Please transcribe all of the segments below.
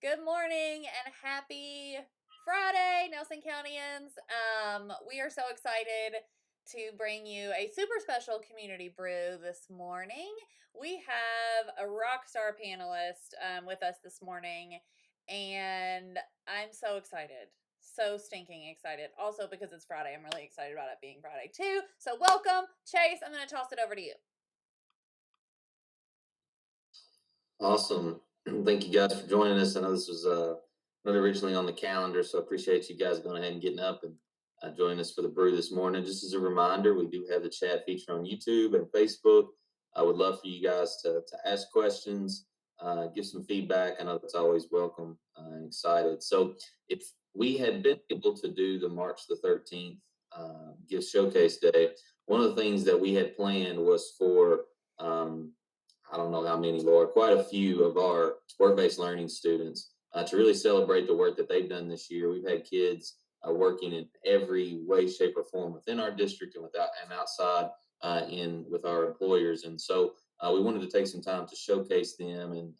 Good morning and happy Friday, Nelson Countyans. We are so excited to bring you a super special community brew this morning. We have a rock star panelist with us this morning, and I'm so excited. So stinking excited. Also, because it's Friday, I'm really excited about it being Friday too. So, welcome, Chase. I'm going to toss it over to you. Awesome. Thank you guys for joining us. I know this was not originally on the calendar, so I appreciate you guys going ahead and getting up and joining us for the brew this morning. Just as a reminder, we do have the chat feature on YouTube and Facebook. I would love for you guys to ask questions, give some feedback. I know that's always welcome and excited. So if we had been able to do the March the 13th Gift Showcase Day, one of the things that we had planned was for I don't know how many, Laura, quite a few of our work-based learning students to really celebrate the work that they've done this year. We've had kids working in every way, shape, or form within our district and outside in with our employers. And so we wanted to take some time to showcase them. And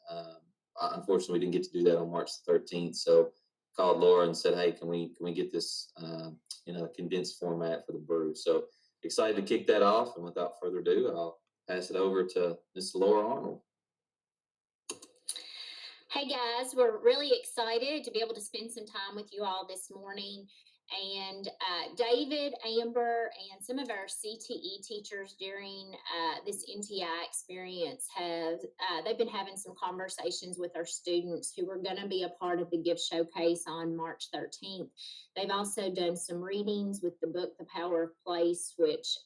unfortunately, we didn't get to do that on March the 13th. So called Laura and said, "Hey, can we get this in a condensed format for the brew?" So excited to kick that off. And without further ado, I'll pass it over to Miss Laura Arnold. Hey guys, we're really excited to be able to spend some time with you all this morning. And David, Amber, and some of our CTE teachers during this NTI experience they've been having some conversations with our students who are going to be a part of the gift showcase on March 13th. They've also done some readings with the book The Power of Place, which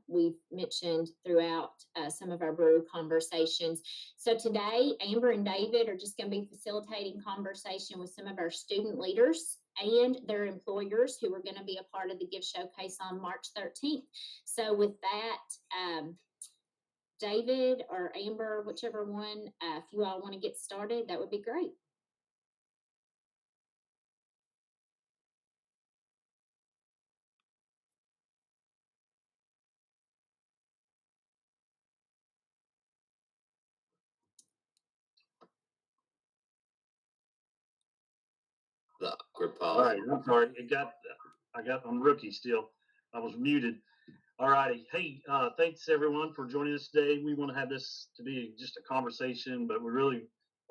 we've mentioned throughout some of our brew conversations. So today, Amber and David are just going to be facilitating conversation with some of our student leaders and their employers who are going to be a part of the gift showcase on March 13th. So with that, David or Amber, whichever one, if you all want to get started, that would be great. The awkward pause. All right, I'm sorry. I'm rookie still. I was muted. All righty. Hey, thanks everyone for joining us today. We want to have this to be just a conversation, but we really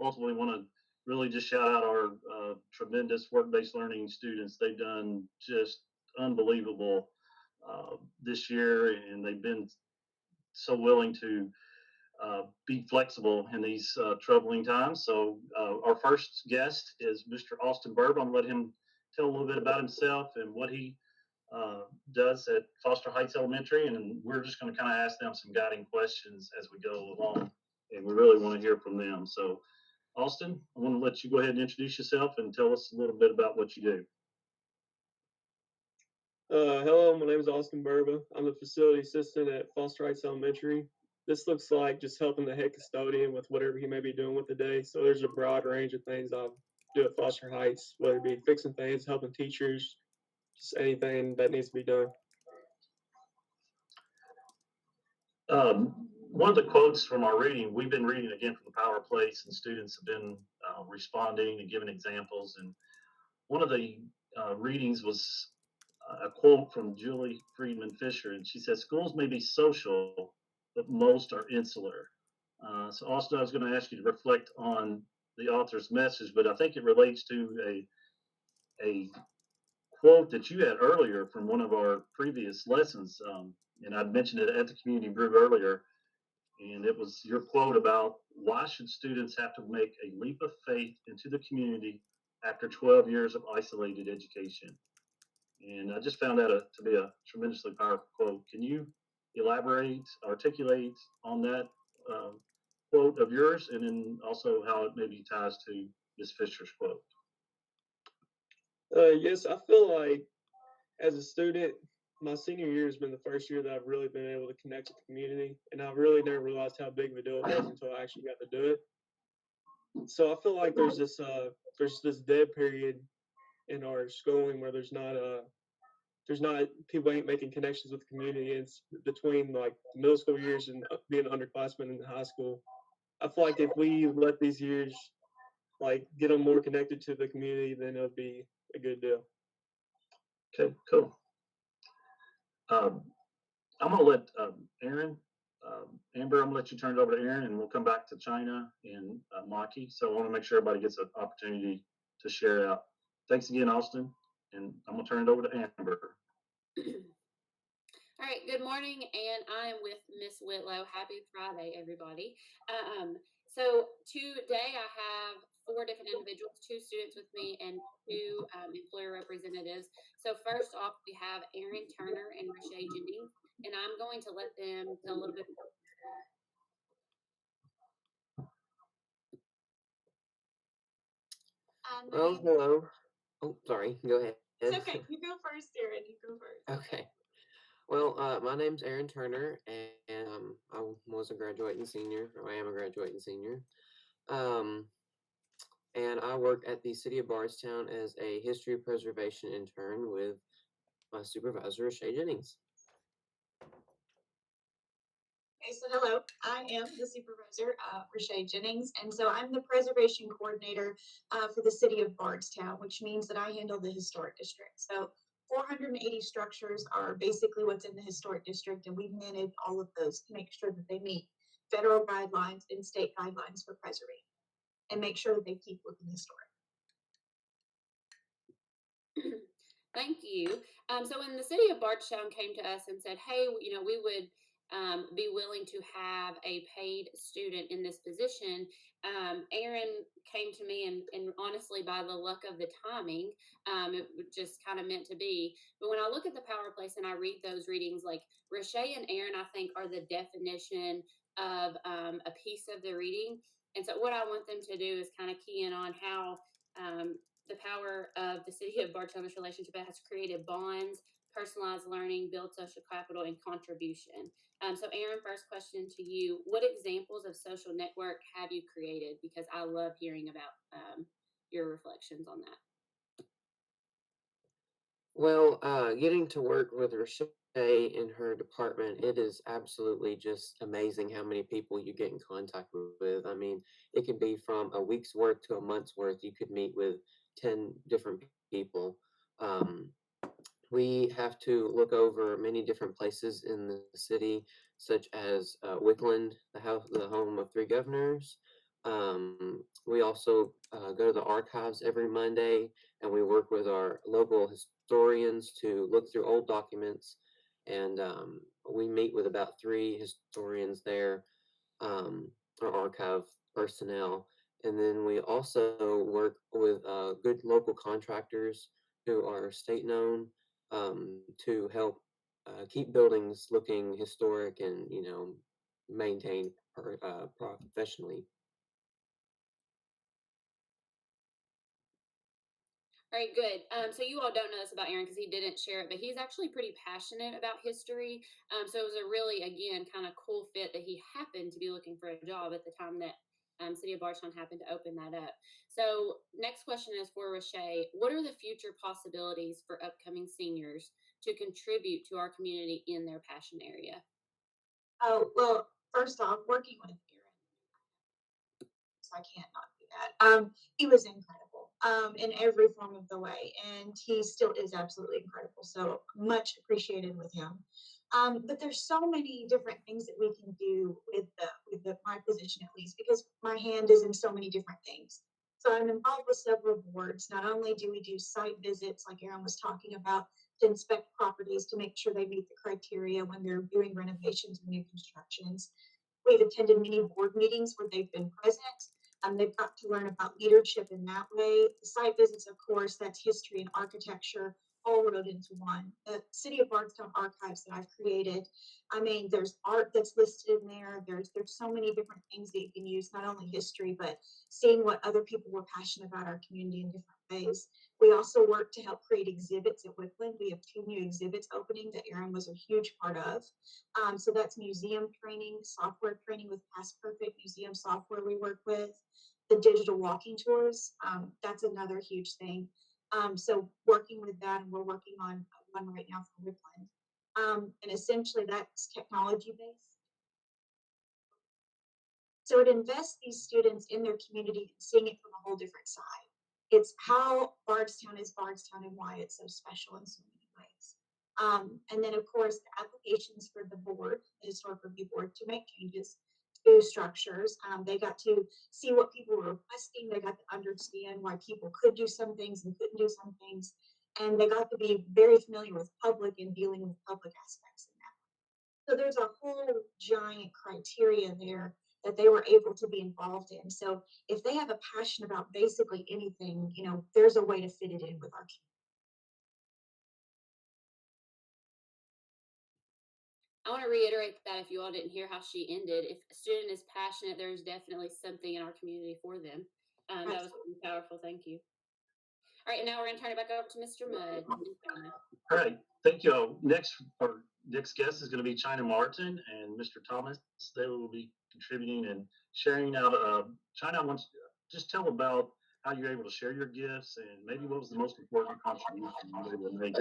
ultimately want to really just shout out our tremendous work-based learning students. They've done just unbelievable this year, and they've been so willing to be flexible in these troubling times. So our first guest is Mr. Austen Bourbon. I'll let him tell a little bit about himself and what he does at Foster Heights Elementary, and we're just going to kind of ask them some guiding questions as we go along, and we really want to hear from them. So Austen, I want to let you go ahead and introduce yourself and tell us a little bit about what you do. Hello, my name is Austen Bourbon. I'm the facility assistant at Foster Heights Elementary. This looks like just helping the head custodian with whatever he may be doing with the day. So there's a broad range of things I do at Foster Heights, whether it be fixing things, helping teachers, just anything that needs to be done. One of the quotes from our reading, we've been reading again from The Power of Place, and students have been responding and giving examples. And one of the readings was a quote from Julie Friedman Fisher, and she says, "Schools may be social, but most are insular." So Austin, I was going to ask you to reflect on the author's message, but I think it relates to a quote that you had earlier from one of our previous lessons, and I mentioned it at the Community Brew earlier, and it was your quote about why should students have to make a leap of faith into the community after 12 years of isolated education? And I just found that to be a tremendously powerful quote. Can you elaborate, articulate on that quote of yours, and then also how it maybe ties to Ms. Fisher's quote? Yes, I feel like as a student, my senior year has been the first year that I've really been able to connect with the community, and I really never realized how big of a deal it was until I actually got to do it. So I feel like there's this dead period in our schooling where there's not people ain't making connections with the community. It's between like the middle school years and being an underclassman in high school. I feel like if we let these years like get them more connected to the community, then it would be a good deal. Okay, cool. I'm gonna let Aaron, Amber, I'm gonna let you turn it over to Aaron, and we'll come back to Chyna and Maki. So I want to make sure everybody gets an opportunity to share out. Thanks again, Austen, and I'm gonna turn it over to Amber. All right, good morning, and I am with Miss Whitlow. Happy Friday, everybody. So today I have 4 different individuals, 2 students with me, and 2 employer representatives. So first off, we have Aaron Turner and Rashay Jennings, and I'm going to let them tell a little bit. Well, hello. Oh, sorry. Go ahead. It's okay. You go first, Aaron. You go first. Okay. Well, my name's Aaron Turner, and I was a graduating senior, or I am a graduating senior. And I work at the City of Bardstown as a history preservation intern with my supervisor, Shay Jennings. Okay, so hello, I am the supervisor, Rashay Jennings, and so I'm the preservation coordinator for the city of Bardstown, which means that I handle the historic district. So 480 structures are basically what's in the historic district, and we manage all of those to make sure that they meet federal guidelines and state guidelines for preservation, and make sure that they keep looking historic. Thank you. So when the city of Bardstown came to us and said, hey, we would be willing to have a paid student in this position, Aaron came to me, and honestly, by the luck of the timing, it just kind of meant to be. But when I look at the Power Place and I read those readings, like Rashay and Aaron, I think are the definition of a piece of the reading. And so what I want them to do is kind of key in on how the power of the city of Bardstown's relationship has created bonds, personalized learning, built social capital, and contribution. So Aaron, first question to you. What examples of social network have you created? Because I love hearing about your reflections on that. Well, getting to work with Rashay in her department, it is absolutely just amazing how many people you get in contact with. I mean, it can be from a week's worth to a month's worth. You could meet with 10 different people. We have to look over many different places in the city, such as Wickland, the home of 3 governors. We also go to the archives every Monday, and we work with our local historians to look through old documents. And we meet with about 3 historians there, or archive personnel. And then we also work with good local contractors who are state known, to help keep buildings looking historic and maintained professionally. All right, good. So you all don't know this about Aaron because he didn't share it, but he's actually pretty passionate about history. So it was a really, again, kind of cool fit that he happened to be looking for a job at the time that City of Bardstown happened to open that up. So next question is for Rashay. What are the future possibilities for upcoming seniors to contribute to our community in their passion area? Oh, well, first off, working with Aaron, so I can't not do that. He was incredible in every form of the way, and he still is absolutely incredible. So much appreciated with him. But there's so many different things that we can do with my position, at least, because my hand is in so many different things. So I'm involved with several boards. Not only do we do site visits, like Aaron was talking about, to inspect properties to make sure they meet the criteria when they're doing renovations and new constructions. We've attended many board meetings where they've been present. They've got to learn about leadership in that way. The site visits, of course, that's history and architecture all rolled into one. The City of Bardstown archives that I've created, I mean, there's art that's listed in there. There's so many different things that you can use, not only history, but seeing what other people were passionate about our community in different ways. We also work to help create exhibits at Wickland. We have 2 new exhibits opening that Aaron was a huge part of. So that's museum training, software training with Past Perfect museum software we work with. The digital walking tours, that's another huge thing. So working with that, and we're working on one right now for Wickland. And essentially that's technology based. So it invests these students in their community and seeing it from a whole different side. It's how Bardstown is Bardstown and why it's so special in so many ways. And then, of course, the applications for the board, the Historic Review Board, to make changes to structures. They got to see what people were requesting. They got to understand why people could do some things and couldn't do some things. And they got to be very familiar with public and dealing with public aspects in that. So there's a whole giant criteria there that they were able to be involved in. So if they have a passion about basically anything, there's a way to fit it in with our community. I want to reiterate that if you all didn't hear how she ended, if a student is passionate, there's definitely something in our community for them. That was really powerful. Thank you. All right, and now we're going to turn it back over to Mr. Mudd. All right, thank you. Our next guest is going to be Chyna Martin and Mr. Thomas. They will be contributing and sharing out. Chyna, I want you to just tell about how you're able to share your gifts and maybe what was the most important contribution you were able to make.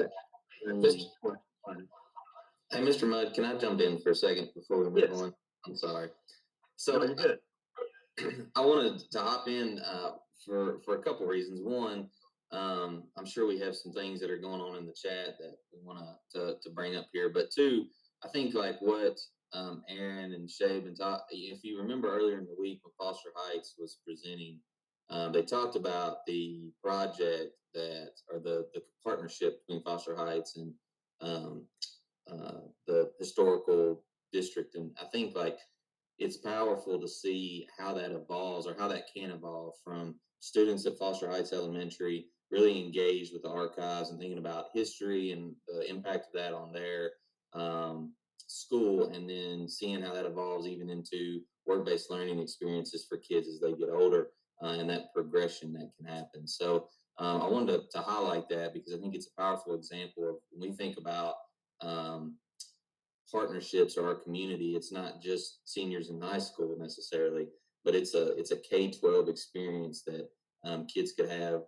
Hey, Mr. Mudd, can I jump in for a second before we move on? I'm sorry. So no, you're good. I wanted to hop in for a couple reasons. One, I'm sure we have some things that are going on in the chat that we want to bring up here. But two, I think like what Aaron and Shabe and if you remember earlier in the week when Foster Heights was presenting, they talked about the project or the partnership between Foster Heights and the historical district. And I think like it's powerful to see how that evolves or how that can evolve from students at Foster Heights Elementary really engaged with the archives and thinking about history and the impact of that on their school, and then seeing how that evolves even into work-based learning experiences for kids as they get older, and that progression that can happen. So I wanted to highlight that because I think it's a powerful example of when we think about partnerships or our community. It's not just seniors in high school necessarily, but it's a K-12 experience that kids could have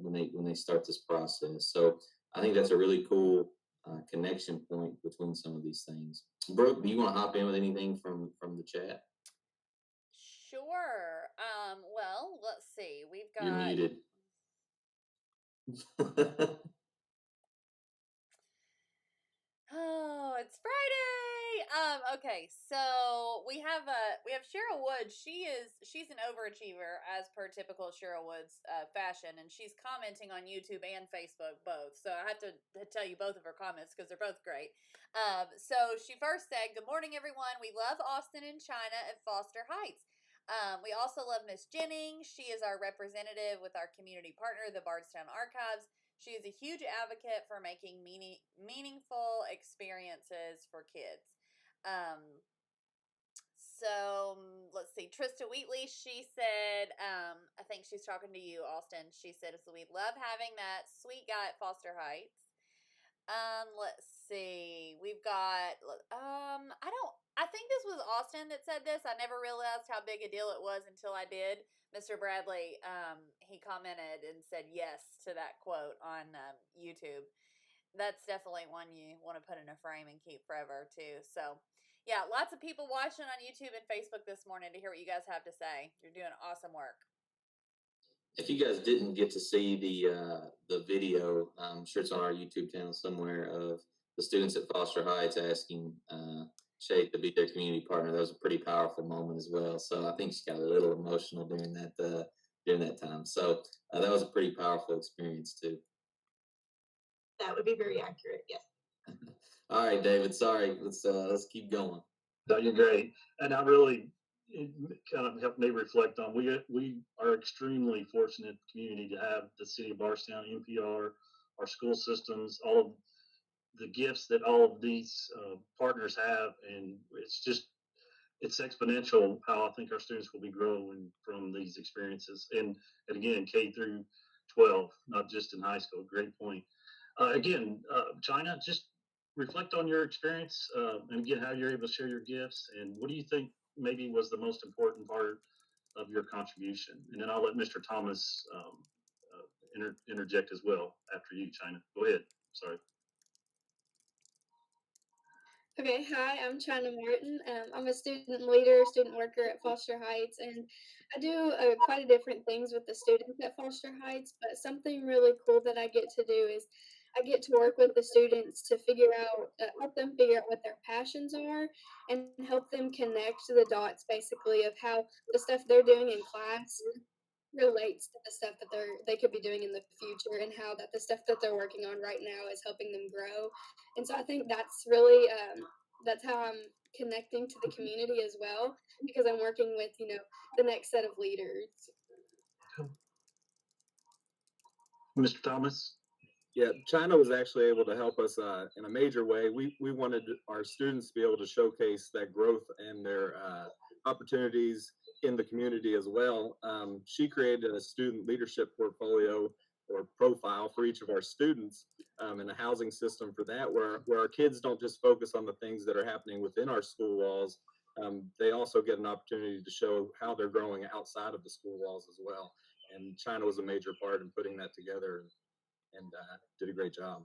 when they start this process. So I think that's a really cool connection point between some of these things. Brooke, do you want to hop in with anything from the chat? Sure. Well, let's see. We've got. You're muted. Oh, it's Friday. Okay, so we have Cheryl Woods. She's an overachiever as per typical Cheryl Woods fashion, and she's commenting on YouTube and Facebook both. So I have to tell you both of her comments because they're both great. So she first said, "Good morning, everyone. We love Austen and Chyna at Foster Heights. We also love Miss Jennings. She is our representative with our community partner, the Bardstown Archives. She is a huge advocate for making meaningful experiences for kids." So let's see. Trista Wheatley, she said, I think she's talking to you, Austen. She said, "So we love having that sweet guy at Foster Heights." Let's see. We've got, I think this was Austen that said this. I never realized how big a deal it was until I did. Mr. Bradley, he commented and said yes to that quote on YouTube. That's definitely one you want to put in a frame and keep forever too. So yeah, lots of people watching on YouTube and Facebook this morning to hear what you guys have to say. You're doing awesome work. If you guys didn't get to see the video, I'm sure it's on our YouTube channel somewhere, of the students at Foster Heights asking Shay to be their community partner. That was a pretty powerful moment as well. So I think she got a little emotional during that time. So that was a pretty powerful experience too. That would be very accurate. Yes. All right, David. Sorry. Let's keep going. No, you're great, and it kind of helped me reflect on we are extremely fortunate community to have the city of Bardstown, NPR, our school systems, all of the gifts that all of these partners have, and it's exponential how I think our students will be growing from these experiences, and again K through 12, not just in high school. Great point. Chyna, just reflect on your experience and again how you're able to share your gifts, and what do you think maybe was the most important part of your contribution, and then I'll let Mr. Thomas interject as well after you, Chyna. Go ahead. Sorry. Okay, hi, I'm Chyna Martin. I'm a student leader, student worker at Foster Heights, and I do quite a different things with the students at Foster Heights. But something really cool that I get to do is I get to work with the students to help them figure out what their passions are, and help them connect to the dots, basically, of how the stuff they're doing in class relates to the stuff that they could be doing in the future, and how that the stuff that they're working on right now is helping them grow. And so I think that's really that's how I'm connecting to the community as well, because I'm working with the next set of leaders. Mr. Thomas? Yeah, China was actually able to help us in a major way. We wanted our students to be able to showcase that growth and their opportunities in the community as well. She created a student leadership portfolio or profile for each of our students, and a housing system for that, where our kids don't just focus on the things that are happening within our school walls. They also get an opportunity to show how they're growing outside of the school walls as well. And China was a major part in putting that together, and did a great job.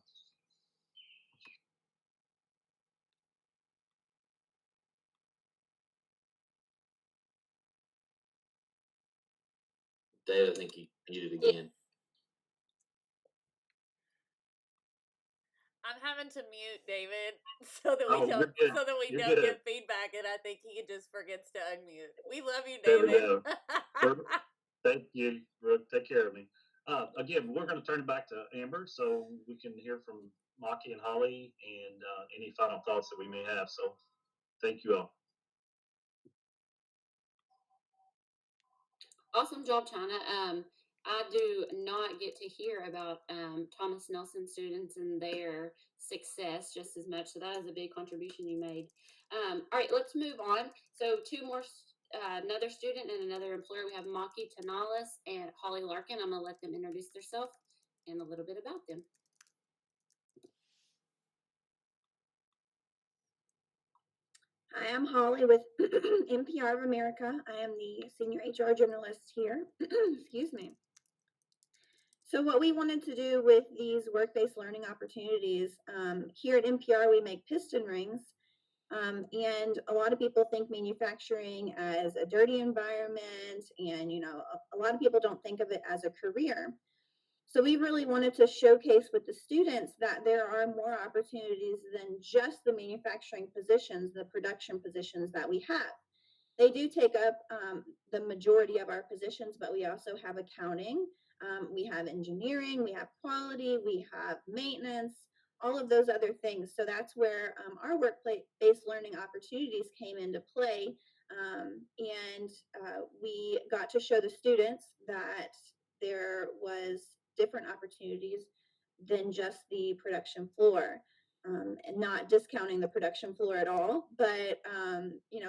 Dave, I think you muted again. I'm having to mute David so that Oh, you're good. You're don't good. get feedback, and I think he just forgets to unmute. We love you, There we David. go. Thank you, Brooke. Take care of me. Again, we're going to turn it back to Amber so we can hear from Maki and Holly and any final thoughts that we may have. So thank you all. Awesome job, China. I do not get to hear about Thomas Nelson students and their success just as much. So that is a big contribution you made. All right, let's move on. So two more, another student and another employer. We have Maki Tanalis and Holly Larkin. I'm gonna let them introduce themselves and a little bit about them. Hi, I'm Holly with NPR of America. I am the senior HR journalist here. Excuse me. So what we wanted to do with these work-based learning opportunities, here at NPR, we make piston rings. And a lot of people think manufacturing as a dirty environment, and a lot of people don't think of it as a career. So we really wanted to showcase with the students that there are more opportunities than just the manufacturing positions, the production positions that we have. They do take up the majority of our positions, but we also have accounting, we have engineering, we have quality, we have maintenance, all of those other things. So that's where our work-based learning opportunities came into play. And we got to show the students that there was different opportunities than just the production floor. And not discounting the production floor at all, but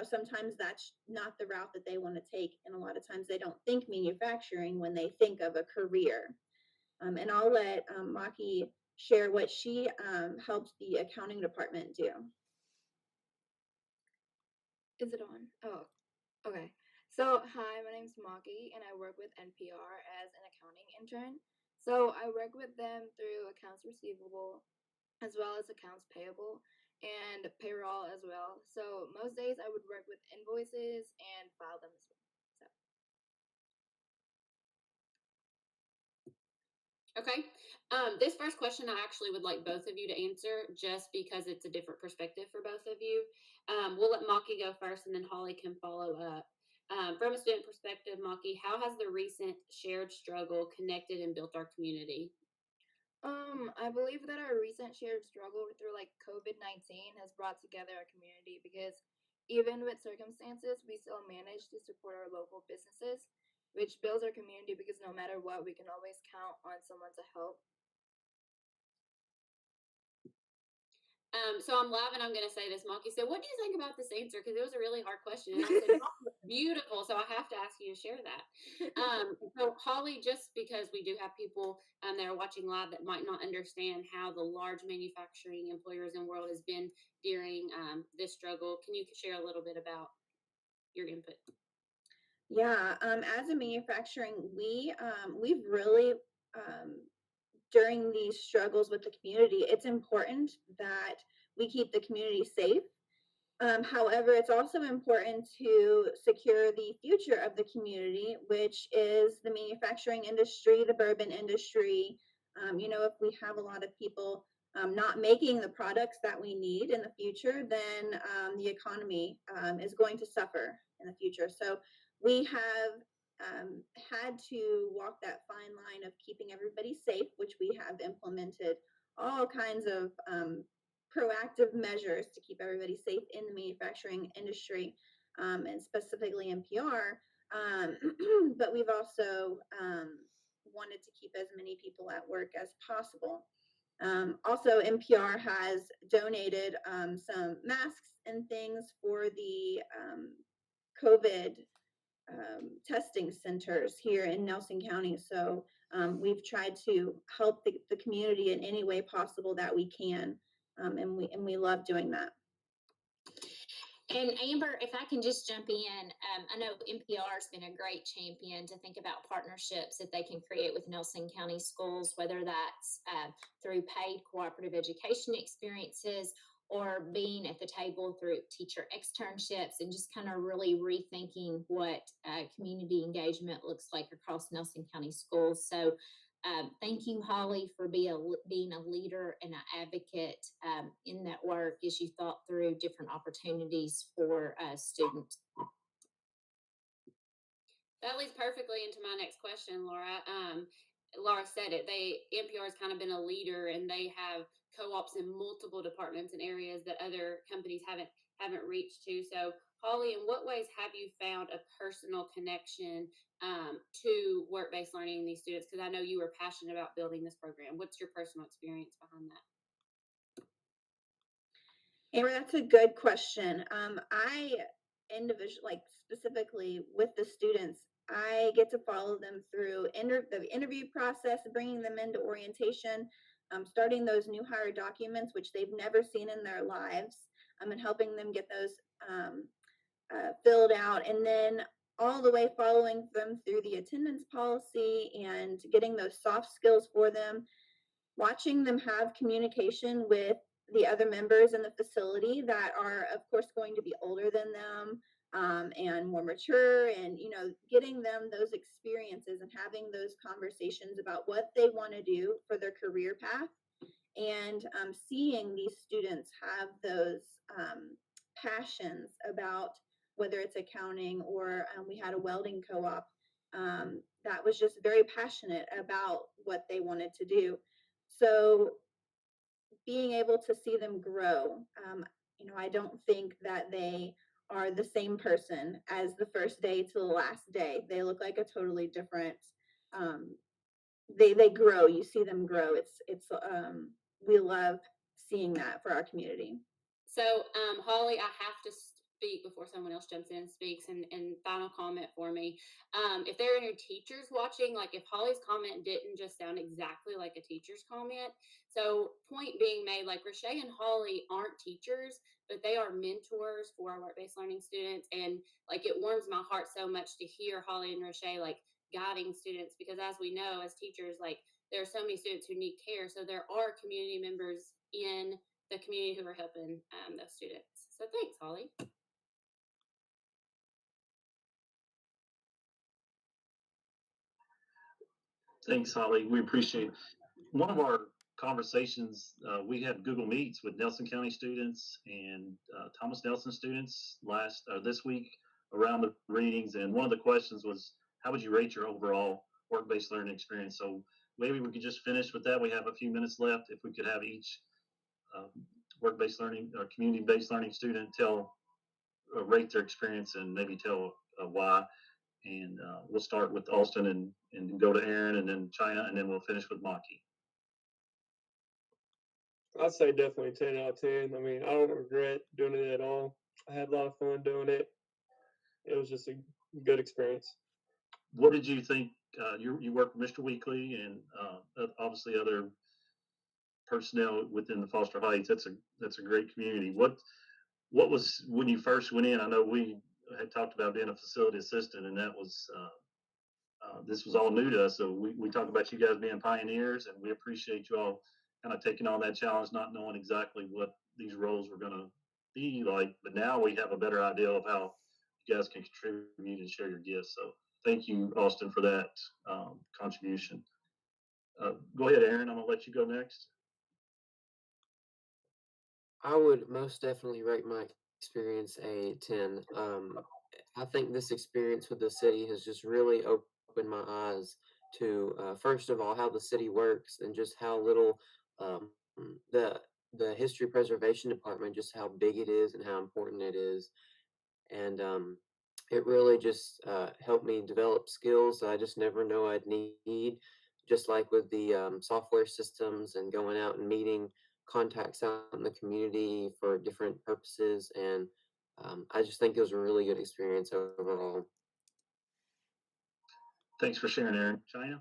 sometimes that's not the route that they want to take, and a lot of times they don't think manufacturing when they think of a career. And I'll let Maki share what she helped the accounting department do. Is it on? Oh, okay. So, hi, my name's Maki, and I work with NPR as an accounting intern. So, I work with them through accounts receivable, as well as accounts payable and payroll as well. So, most days I would work with invoices and file them as well. Okay. This first question I actually would like both of you to answer just because it's a different perspective for both of you. We'll let Maki go first and then Holly can follow up. From a student perspective, Maki, how has the recent shared struggle connected and built our community? I believe that our recent shared struggle through COVID-19 has brought together our community, because even with circumstances, we still manage to support our local businesses, which builds our community, because no matter what, we can always count on someone to help. So I'm laughing. I'm going to say this. Maki said, "What do you think about this answer?" Because it was a really hard question. And I said, "Beautiful." So I have to ask you to share that. So Holly, just because we do have people that are watching live that might not understand how the large manufacturing employers in the world has been during this struggle, can you share a little bit about your input? Yeah, as a manufacturing, we've really during these struggles with the community, it's important that we keep the community safe. However, it's also important to secure the future of the community, which is the manufacturing industry, the bourbon industry. If we have a lot of people not making the products that we need in the future, then the economy is going to suffer in the future. So we have had to walk that fine line of keeping everybody safe, which we have implemented all kinds of proactive measures to keep everybody safe in the manufacturing industry, and specifically NPR. But we've also wanted to keep as many people at work as possible. Also, NPR has donated some masks and things for the COVID testing centers here in Nelson County. So we've tried to help the community in any way possible that we can, and we love doing that. And Amber, if I can just jump in, I know NPR has been a great champion to think about partnerships that they can create with Nelson County schools, whether that's through paid cooperative education experiences or being at the table through teacher externships, and just kind of really rethinking what community engagement looks like across Nelson County schools. So thank you, Holly, for being a leader and an advocate in that work as you thought through different opportunities for students. That leads perfectly into my next question, Laura. Laura said it. NPR has kind of been a leader, and they have co-ops in multiple departments and areas that other companies haven't reached to. So, Holly, in what ways have you found a personal connection to work-based learning in these students? Because I know you were passionate about building this program. What's your personal experience behind that? Amber, that's a good question. Like specifically with the students, I get to follow them through the interview process, bringing them into orientation, starting those new hire documents, which they've never seen in their lives, and helping them get those filled out, and then all the way following them through the attendance policy and getting those soft skills for them, watching them have communication with the other members in the facility that are, of course, going to be older than them, and more mature, and getting them those experiences and having those conversations about what they want to do for their career path, and seeing these students have those passions about whether it's accounting or we had a welding co-op that was just very passionate about what they wanted to do. So being able to see them grow, I don't think that they are the same person as the first day to the last day. They look like a totally different. They grow. You see them grow. It's we love seeing that for our community. So, Holly, I have to speak before someone else jumps in and speaks. And final comment for me. If there are any teachers watching, like if Holly's comment didn't just sound exactly like a teacher's comment. So, point being made, like Rashay and Holly aren't teachers, but they are mentors for our work-based learning students. And like it warms my heart so much to hear Holly and Rashay like guiding students, because as we know, as teachers, like there are so many students who need care. So there are community members in the community who are helping those students. So thanks, Holly. Thanks, Holly. We appreciate it. One of our conversations, we had Google Meets with Nelson County students and Thomas Nelson students this week around the readings, and one of the questions was, how would you rate your overall work-based learning experience? So maybe we could just finish with that. We have a few minutes left. If we could have each work-based learning or community-based learning student rate their experience and maybe tell why. And we'll start with Austen and go to Aaron, and then Chyna, and then we'll finish with Maki. I'd say definitely 10 out of 10. I mean, I don't regret doing it at all. I had a lot of fun doing it. It was just a good experience. What did you think? You work with Mr. Weekly and obviously other personnel within the Foster Heights. That's a great community. What was when you first went in? I know we had talked about being a facility assistant, and that was this was all new to us. So we talked about you guys being pioneers, and we appreciate you all kind of taking on that challenge, not knowing exactly what these roles were going to be like, but now we have a better idea of how you guys can contribute and share your gifts. So thank you, Austen, for that contribution. Go ahead, Aaron. I'm gonna let you go next. I would most definitely rate my experience a 10. I think this experience with the city has just really opened my eyes to, first of all, how the city works and just how little um, the history preservation department, just how big it is and how important it is. And it really just helped me develop skills that I just never know I'd need. Just like with the software systems and going out and meeting contacts out in the community for different purposes, and I just think it was a really good experience overall. Thanks for sharing, Aaron. Chyna?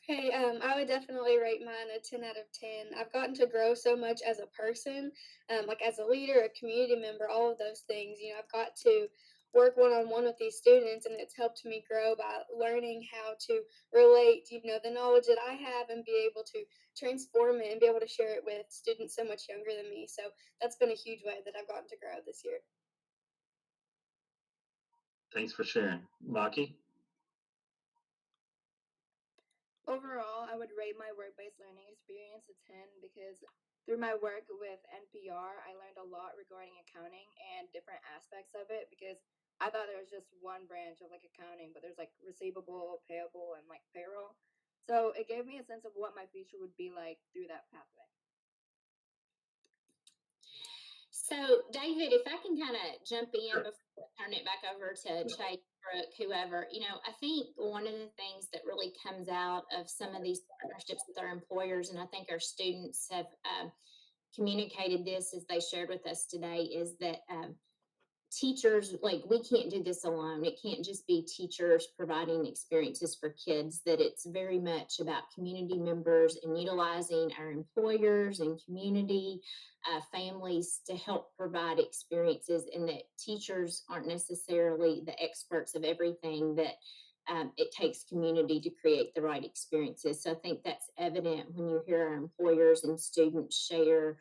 Okay, I would definitely rate mine a 10 out of 10. I've gotten to grow so much as a person, like as a leader, a community member, all of those things. You know, I've got to work one on one with these students, and it's helped me grow by learning how to relate, you know, the knowledge that I have and be able to transform it and be able to share it with students so much younger than me. So that's been a huge way that I've gotten to grow this year. Thanks for sharing. Maki? Overall, I would rate my work-based learning experience a 10 because through my work with NPR, I learned a lot regarding accounting and different aspects of it because I thought there was just one branch of like accounting, but there's like receivable, payable, and like payroll. So it gave me a sense of what my future would be like through that pathway. So, David, if I can kind of jump in before I turn it back over to Chase, Brooke, whoever, you know, I think one of the things that really comes out of some of these partnerships with our employers, and I think our students have communicated this as they shared with us today, is that teachers, like, we can't do this alone. It can't just be teachers providing experiences for kids, that it's very much about community members and utilizing our employers and community families to help provide experiences, and that teachers aren't necessarily the experts of everything, that it takes community to create the right experiences. So I think that's evident when you hear our employers and students share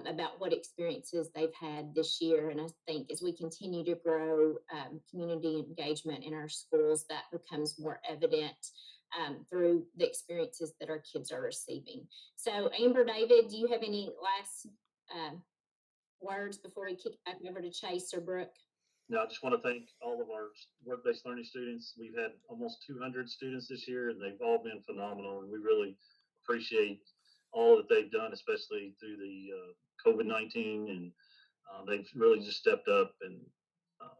about what experiences they've had this year. And I think as we continue to grow community engagement in our schools, that becomes more evident through the experiences that our kids are receiving. So, Amber, David, do you have any last words before we kick it back over to Chase or Brooke? No, I just want to thank all of our work-based learning students. We've had almost 200 students this year, and they've all been phenomenal. And we really appreciate all that they've done, especially through the COVID-19. And they've really just stepped up, and uh,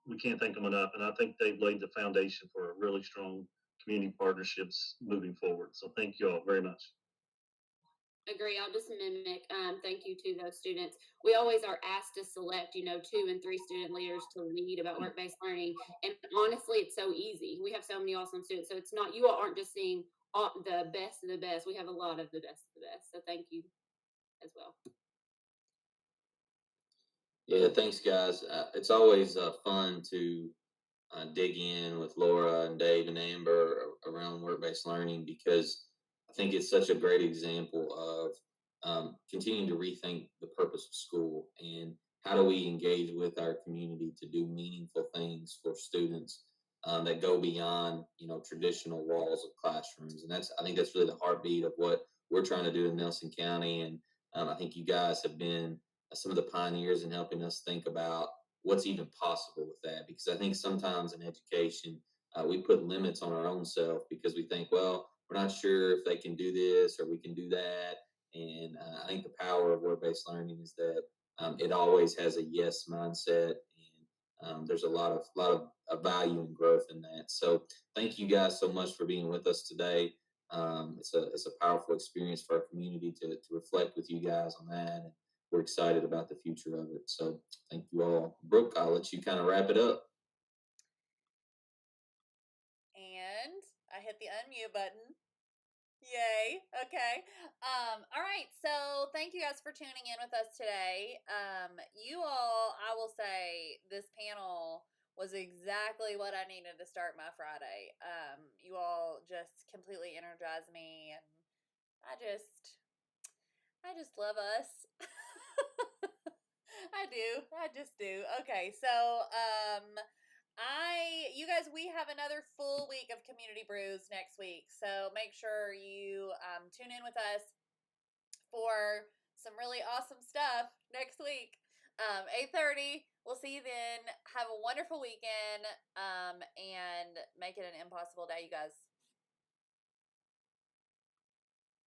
we can't thank them enough. And I think they've laid the foundation for really strong community partnerships moving forward. So thank you all very much. Agree. I'll just mimic. Thank you to those students. We always are asked to select, 2 and 3 student leaders to lead about work-based learning. And honestly, it's so easy. We have so many awesome students. So it's not, you all aren't just seeing the best of the best. We have a lot of the best of the best. So thank you as well. Yeah, thanks, guys. It's always fun to dig in with Laura and Dave and Amber around work-based learning, because I think it's such a great example of continuing to rethink the purpose of school and how do we engage with our community to do meaningful things for students that go beyond traditional walls of classrooms. And I think that's really the heartbeat of what we're trying to do in Nelson County. And I think you guys have been some of the pioneers in helping us think about what's even possible with that. Because I think sometimes in education, we put limits on our own self because we think, well, we're not sure if they can do this or we can do that. And I think the power of work-based learning is that it always has a yes mindset, and there's a lot of value and growth in that. So thank you guys so much for being with us today. It's a powerful experience for our community to reflect with you guys on that. And we're excited about the future of it. So thank you all. Brooke, I'll let you kind of wrap it up. And I hit the unmute button. Yay. Okay. All right. So thank you guys for tuning in with us today. You all, I will say this panel was exactly what I needed to start my Friday. You all just completely energized me, and I just love us. I do. I just do. Okay, so you guys, we have another full week of Community Brews next week. So make sure you tune in with us for some really awesome stuff next week. 8:30. We'll see you then. Have a wonderful weekend. And make it an impossible day, you guys.